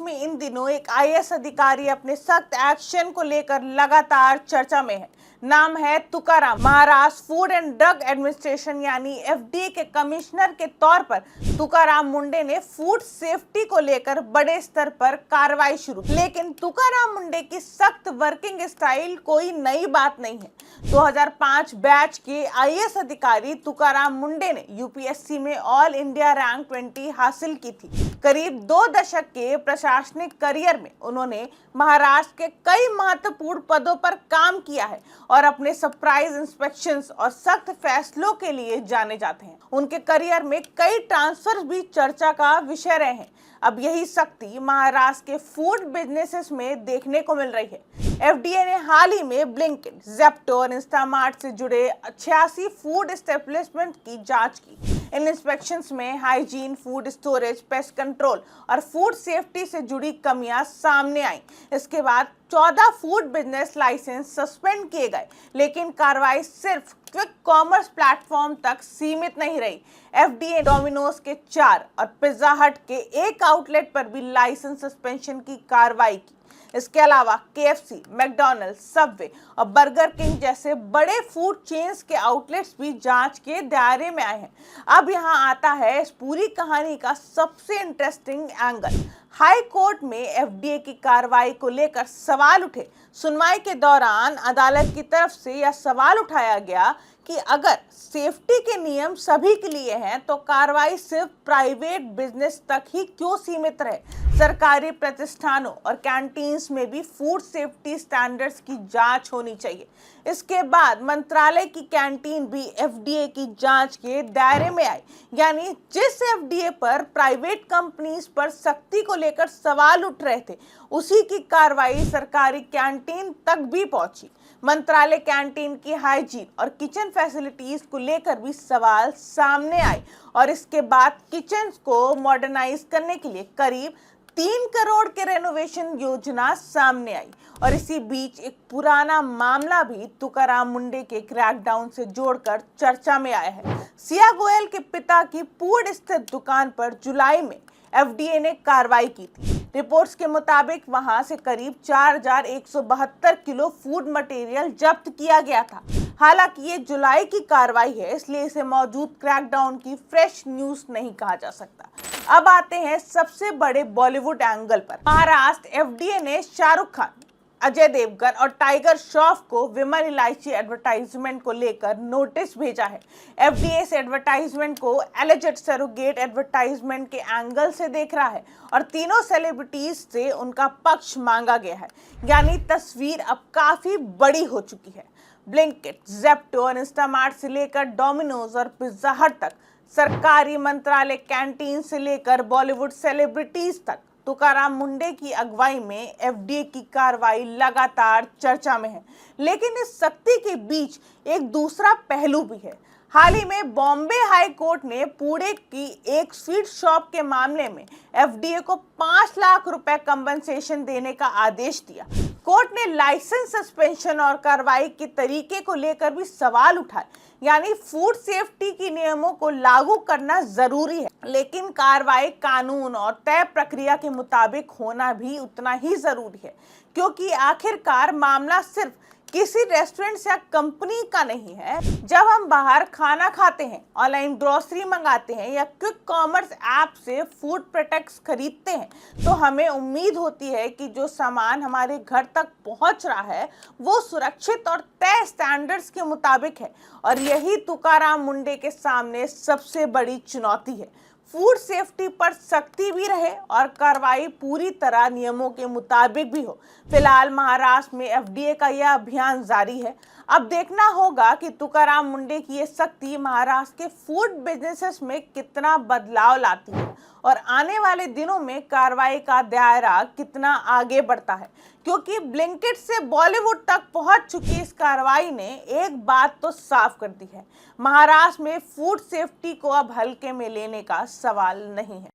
में इन दिनों एक आईएएस अधिकारी अपने सख्त एक्शन को लेकर लगातार चर्चा में है। नाम है Tukaram. Maharashtra food and drug administration यानी एफडीए के कमिश्नर के तौर पर तुकाराम मुंडे ने फूड सेफ्टी को लेकर बड़े स्तर पर कार्रवाई शुरू की। लेकिन तुकाराम मुंडे की सख्त वर्किंग स्टाइल कोई नई बात नहीं है। 2005 बैच के आईएएस अधिकारी तुकाराम मुंडे ने यूपीएससी में ऑल इंडिया रैंक 20 हासिल की थी। करीब 2 दशक के प्रशासनिक करियर में उन्होंने महाराष्ट्र के कई महत्वपूर्ण पदों पर काम किया है और अपने सरप्राइज इंस्पेक्शंस और सख्त फैसलों के लिए जाने जाते हैं। उनके करियर में कई ट्रांसफर भी चर्चा का विषय रहे हैं। अब यही शक्ति महाराष्ट्र के फूड बिजनेसेस में देखने को मिल रही है। एफडीए ने हाल ही में ब्लिंकिट, ज़ेप्टो और इंस्टामार्ट से जुड़े 86 फूड एस्टेब्लिशमेंट की जांच की। इन इंस्पेक्शंस में hygiene, food storage, pest control और फूड सेफ्टी से जुड़ी कमियां सामने आई। इसके बाद 14 फूड बिजनेस लाइसेंस सस्पेंड किए गए, लेकिन कार्रवाई सिर्फ क्विक कॉमर्स प्लेटफॉर्म तक सीमित नहीं रही। एफडीए डोमिनोज के 4 और पिज्जा हट के 1 आउटलेट पर भी लाइसेंस सस्पेंशन की कार्रवाई की। इसके अलावा केएफसी, मैकडॉनल्ड्स, सबवे और बर्गर किंग जैसे बड़े फूड चेन्स के आउटलेट्स भी जांच के दायरे में आए हैं। अब यहां आता है इस पूरी कहानी का सबसे इंटरेस्टिंग एंगल। हाई कोर्ट में एफडीए की कार्रवाई को लेकर सवाल उठे। सुनवाई के दौरान अदालत की तरफ से यह सवाल उठाया गया कि अगर सेफ्टी के नियम सभी के लिए हैं तो कार्रवाई सिर्फ प्राइवेट बिजनेस तक ही क्यों सीमित रहे। सरकारी प्रतिष्ठानों और कैंटीन्स में भी फूड सेफ्टी स्टैंडर्ड्स की जांच होनी चाहिए। इसके बाद मंत्रालय की कैंटीन भी एफडीए की जांच के दायरे में आई। यानी जिस एफडीए पर प्राइवेट कंपनीज पर सख्ती को लेकर सवाल उठ रहे थे, उसी की कार्रवाई सरकारी कैंटीन तक भी पहुंची। मंत्रालय कैंटीन की हाइजीन और किचन फैसिलिटीज को लेकर भी सवाल सामने आए और इसके बाद किचन को मॉडर्नाइज करने के लिए करीब 3 करोड़ के रेनोवेशन योजना सामने आई। और इसी बीच एक पुराना मामला भी तुकाराम मुंडे के क्रैकडाउन से जोड़कर चर्चा में आया है। सिया गोयल के पिता की पूर्ण स्थित दुकान पर जुलाई में एफडीए ने कार्रवाई की थी। रिपोर्ट्स के मुताबिक वहां से करीब 4172 किलो फूड मटेरियल जब्त किया गया था। हालांकि ये जुलाई की कार्रवाई है, इसलिए इसे मौजूद क्रैकडाउन की फ्रेश न्यूज नहीं कहा जा सकता। अब आते हैं सबसे बड़े बॉलीवुड एंगल पर। महाराष्ट्र एफडीए ने शाहरुख खान, अजय देवगन और टाइगर श्रॉफ को विमल इलायची एडवर्टाइजमेंट को लेकर नोटिस भेजा है। एफडीए इस एडवर्टाइजमेंट को एलिजेड सरोगेट एडवर्टाइजमेंट के एंगल से देख रहा है और तीनों सेलिब्रिटीज से उनका पक्ष मांगा गया है। यानी तस्वीर अब काफी बड़ी हो चुकी है। ब्लिंकिट, ज़ेप्टो और इंस्टामार्ट से लेकर डोमिनोज और पिज्जा हट तक, सरकारी मंत्रालय कैंटीन से लेकर बॉलीवुड सेलिब्रिटीज तक, तुकाराम मुंडे की अगुवाई में एफडीए की कार्रवाई लगातार चर्चा में है। लेकिन इस सख्ती के बीच एक दूसरा पहलू भी है। हाल ही में बॉम्बे हाई कोर्ट ने पुणे की एक स्वीट शॉप के मामले में एफडीए को 5 लाख रुपए कंपनसेशन देने का आदेश दिया। कोर्ट ने लाइसेंस सस्पेंशन और कार्रवाई के तरीके को लेकर भी सवाल उठाए। यानी फूड सेफ्टी के नियमों को लागू करना जरूरी है, लेकिन कार्रवाई कानून और तय प्रक्रिया के मुताबिक होना भी उतना ही जरूरी है, क्योंकि आखिरकार मामला सिर्फ किसी रेस्टोरेंट या कंपनी का नहीं है। जब हम बाहर खाना खाते हैं, ऑनलाइन ग्रोसरी मंगाते हैं या क्विक कॉमर्स ऐप से फूड प्रोडक्ट्स खरीदते हैं, तो हमें उम्मीद होती है कि जो सामान हमारे घर तक पहुंच रहा है वो सुरक्षित और तय स्टैंडर्ड्स के मुताबिक है। और यही तुकाराम मुंडे के सामने सबसे बड़ी चुनौती है। फूड सेफ्टी पर सख्ती भी रहे और कार्रवाई पूरी तरह नियमों के मुताबिक भी हो। फिलहाल महाराष्ट्र में एफडीए का यह अभियान जारी है। अब देखना होगा कि तुकाराम मुंडे की ये सख्ती महाराष्ट्र के फूड बिजनेसेस में कितना बदलाव लाती है और आने वाले दिनों में कार्रवाई का दायरा कितना आगे बढ़ता है। क्योंकि ब्लिंकिट से बॉलीवुड तक पहुंच चुकी इस कार्रवाई ने एक बात तो साफ कर दी है, महाराष्ट्र में फूड सेफ्टी को अब हल्के में लेने का सवाल नहीं है।